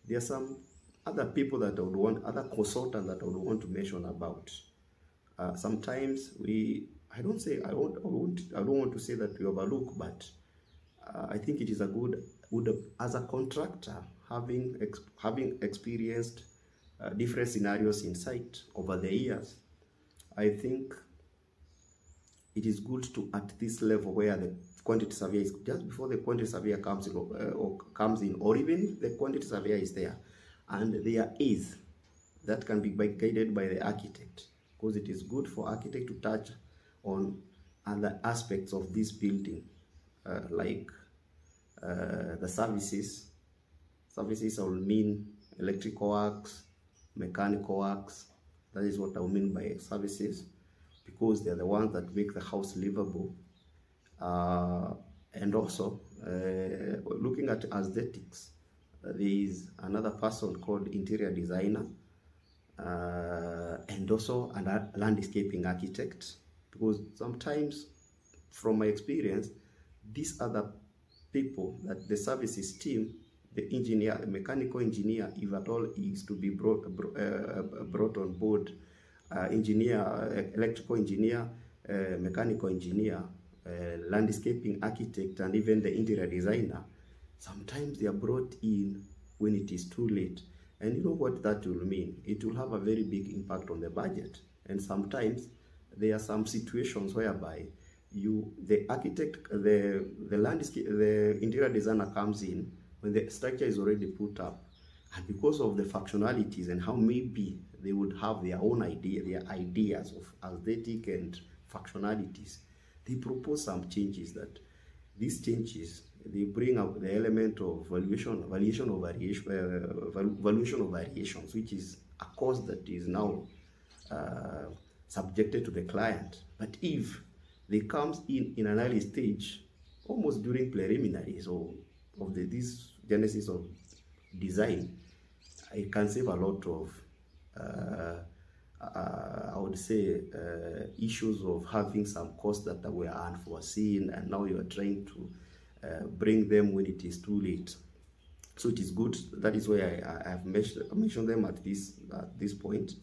There are some other people that I would want, other consultants that I would want to mention about. Sometimes I don't want to say that we overlook, but I think it is a good as a contractor, having experienced different scenarios in site over the years. I think it is good to, at this level where the quantity surveyor is, just before the quantity surveyor comes in, or even the quantity surveyor is there, and there is, that can be guided by the architect, because it is good for architect to touch on other aspects of this building, like the services. Services will mean electrical works, mechanical works. That is what I mean by services, because they're the ones that make the house livable. And also, looking at aesthetics, there is another person called interior designer, and also a landscaping architect, because sometimes, from my experience, these other people, that the services team, the engineer, the mechanical engineer, if at all is to be brought on board, engineer, electrical engineer, mechanical engineer, landscaping architect, and even the interior designer, sometimes they are brought in when it is too late. And you know what that will mean? It will have a very big impact on the budget. And sometimes there are some situations whereby the architect, the landscape, the interior designer comes in when the structure is already put up, and because of the functionalities and how maybe they would have their own ideas of aesthetic and functionalities, they propose some changes. That these changes, they bring out the element of valuation of variations, which is a cost that is now subjected to the client. But if they comes in an early stage, almost during preliminaries of this genesis of design, it can save a lot of I would say issues of having some costs that were unforeseen, and now you are trying to bring them when it is too late. So it is good. That is why I have mentioned them at this point.